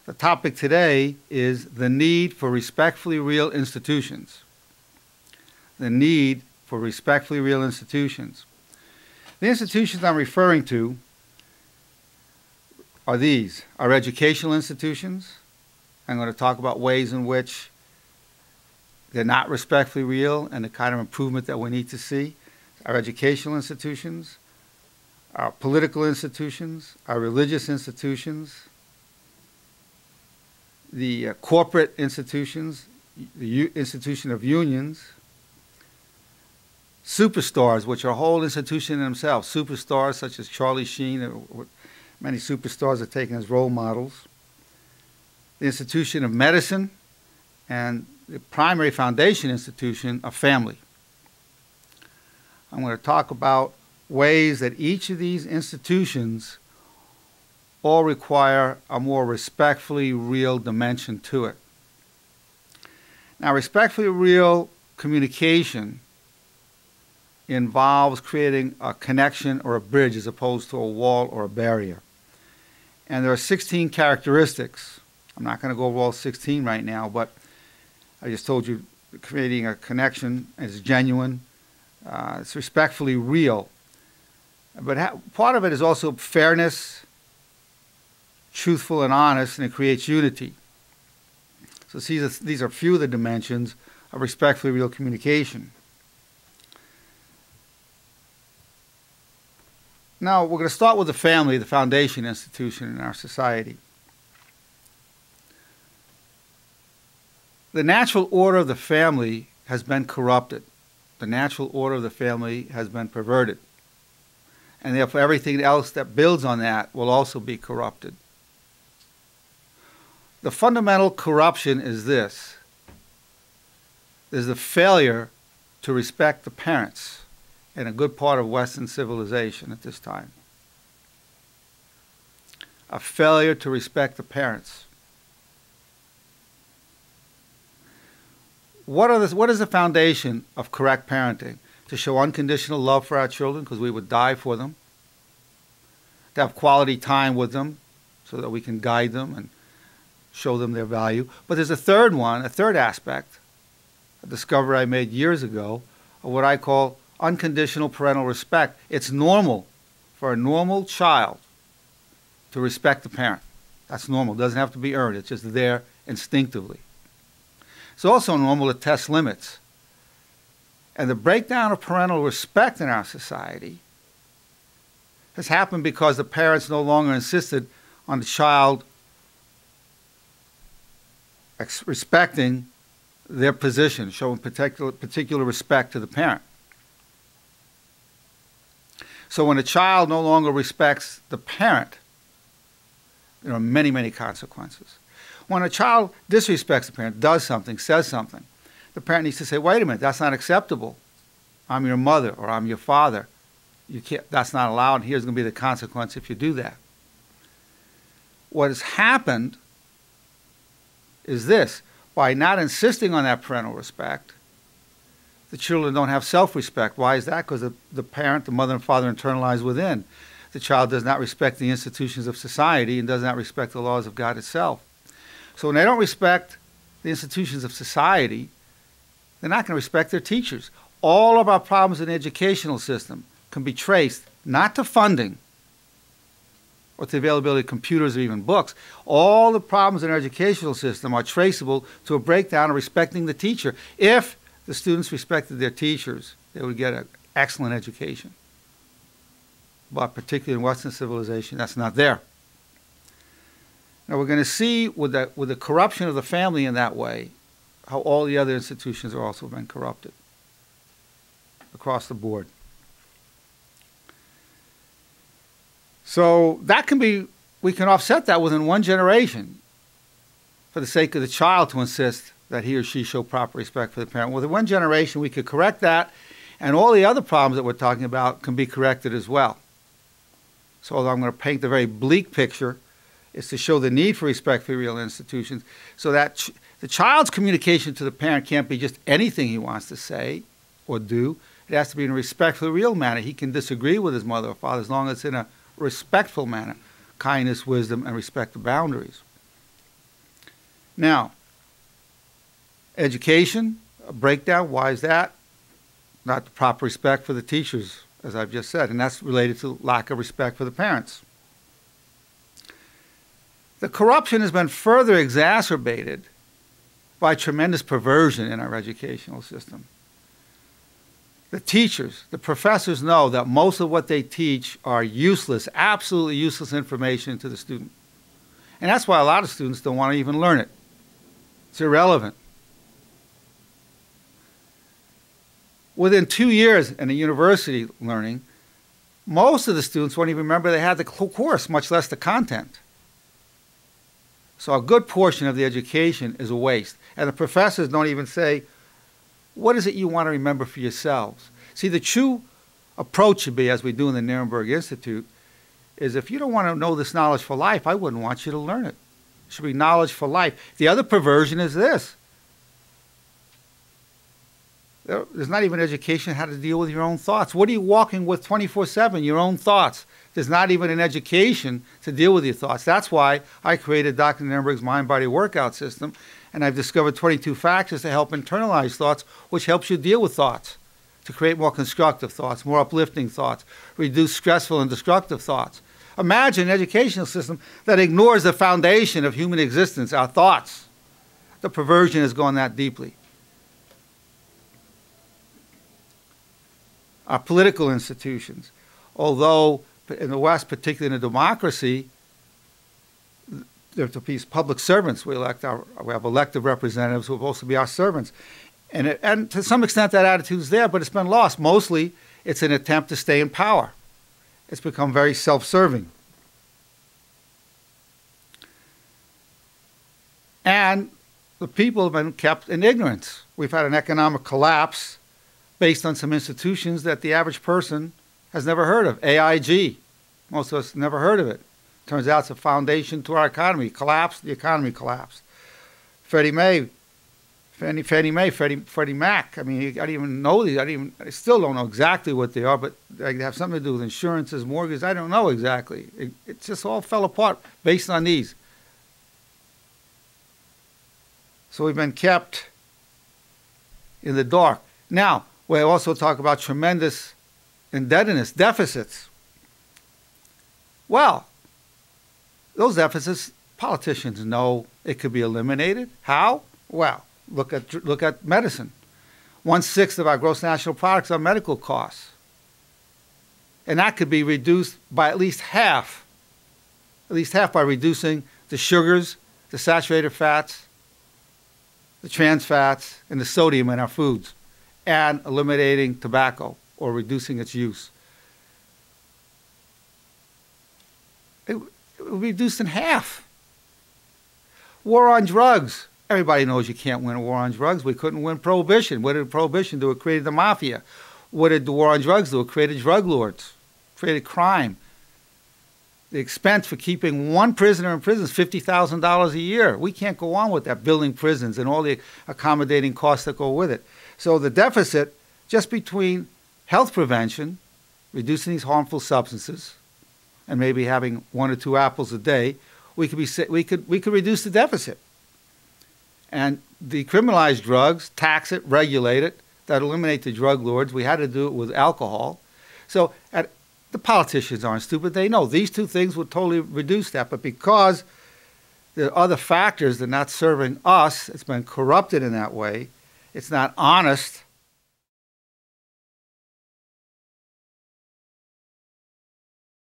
The topic today is the need for respectfully real institutions. The need for respectfully real institutions. The institutions I'm referring to are these: our educational institutions. I'm going to talk about ways in which they're not respectfully real and the kind of improvement that we need to see. Our educational institutions, our political institutions, our religious institutions, the corporate institutions, the institution of unions, superstars, which are a whole institution in themselves. Superstars such as Charlie Sheen, many superstars are taken as role models. The institution of medicine, and the primary foundation institution of family. I'm going to talk about ways that each of these institutions all require a more respectfully real dimension to it. Now, respectfully real communication involves creating a connection or a bridge as opposed to a wall or a barrier. And there are 16 characteristics. I'm not going to go over all 16 right now, but I just told you creating a connection is genuine. It's respectfully real. But part of it is also fairness, truthful and honest, and it creates unity. So these are a few of the dimensions of respectfully real communication. Now, we're going to start with the family, the foundation institution in our society. The natural order of the family has been corrupted. The natural order of the family has been perverted. And therefore, everything else that builds on that will also be corrupted. The fundamental corruption is this. There's the failure to respect the parents in a good part of Western civilization at this time. A failure to respect the parents. What is the foundation of correct parenting? To show unconditional love for our children because we would die for them. To have quality time with them so that we can guide them and show them their value. But there's a third one, a third aspect, a discovery I made years ago, of what I call unconditional parental respect. It's normal for a normal child to respect the parent. That's normal. It doesn't have to be earned. It's just there instinctively. It's also normal to test limits. And the breakdown of parental respect in our society has happened because the parents no longer insisted on the child respecting their position, showing particular respect to the parent. So when a child no longer respects the parent, there are many, many consequences. When a child disrespects the parent, does something, says something, the parent needs to say, wait a minute, that's not acceptable. I'm your mother or I'm your father. You can't, that's not allowed. Here's going to be the consequence if you do that. What has happened is this. By not insisting on that parental respect, the children don't have self-respect. Why is that? Because the parent, the mother and father internalize within. The child does not respect the institutions of society and does not respect the laws of God itself. So when they don't respect the institutions of society, they're not going to respect their teachers. All of our problems in the educational system can be traced not to funding or to the availability of computers or even books. All the problems in our educational system are traceable to a breakdown of respecting the teacher. If the students respected their teachers, they would get an excellent education. But particularly in Western civilization, that's not there. Now we're going to see with the corruption of the family in that way, how all the other institutions have also been corrupted across the board. So that can be, we can offset that within one generation for the sake of the child to insist that he or she show proper respect for the parent. Within one generation, we could correct that, and all the other problems that we're talking about can be corrected as well. So although I'm going to paint the very bleak picture, is to show the need for respect for real institutions so that the child's communication to the parent can't be just anything he wants to say or do. It has to be in a respectful, real manner. He can disagree with his mother or father as long as it's in a respectful manner. Kindness, wisdom, and respect the boundaries. So we're going to see with the corruption of the family in that way, how all the other institutions have also been corrupted across the board. So that can be, we can offset that within one generation for the sake of the child to insist that he or she show proper respect for the parent. Within one generation, we could correct that, and all the other problems that we're talking about can be corrected as well. So Now, education, a breakdown, why is that? Not the proper respect for the teachers, as I've just said, and that's related to lack of respect for the parents. The corruption has been further exacerbated by tremendous perversion in our educational system. The teachers, the professors know that most of what they teach are useless, absolutely useless information to the student. And that's why a lot of students don't want to even learn it. It's irrelevant. Within 2 years in a university learning, most of the students won't even remember they had the course, much less the content. So a good portion of the education is a waste. And the professors don't even say, what is it you want to remember for yourselves? See, the true approach should be, as we do in the Nerenberg Institute, is if you don't want to know this knowledge for life, I wouldn't want you to learn it. It should be knowledge for life. The other perversion is this. There's not even education how to deal with your own thoughts. What are you walking with 24/7? Your own thoughts. There's not even an education to deal with your thoughts. That's why I created Dr. Nerenberg's mind-body workout system, and I've discovered 22 factors to help internalize thoughts, which helps you deal with thoughts, to create more constructive thoughts, more uplifting thoughts, reduce stressful and destructive thoughts. Imagine an educational system that ignores the foundation of human existence, our thoughts. The perversion has gone that deeply. Our political institutions, although in the West, particularly in a democracy, they're to be public servants. We have elected representatives who are supposed to be our servants. And to some extent that attitude is there, but it's been lost. Mostly it's an attempt to stay in power. It's become very self-serving. And the people have been kept in ignorance. We've had an economic collapse based on some institutions that the average person has never heard of. AIG, most of us never heard of it. Turns out it's a foundation to our economy. Collapsed, the economy collapsed. Freddie Mac. I mean, I don't even know these. I still don't know exactly what they are, but they have something to do with insurances, mortgages. I don't know exactly. It just all fell apart based on these. So we've been kept in the dark. Now, we also talk about tremendous indebtedness, deficits. Well, those deficits, politicians know it could be eliminated. How? Well, look at medicine. 1/6 of our gross national products are medical costs. And that could be reduced by at least half by reducing the sugars, the saturated fats, the trans fats, and the sodium in our foods, and eliminating tobacco or reducing its use. It would be reduced in half. War on drugs. Everybody knows you can't win a war on drugs. We couldn't win prohibition. What did prohibition do? It created the mafia. What did the war on drugs do? It created drug lords, created crime. The expense for keeping one prisoner in prison is $50,000 a year. We can't go on with that, building prisons and all the accommodating costs that go with it. So the deficit, just between health prevention, reducing these harmful substances, and maybe having 1 or 2 apples a day, we could reduce the deficit. And decriminalize drugs, tax it, regulate it, that eliminate the drug lords. We had to do it with alcohol. So the politicians aren't stupid. They know these 2 things would totally reduce that. But because there are other factors that are not serving us, it's been corrupted in that way, it's not honest,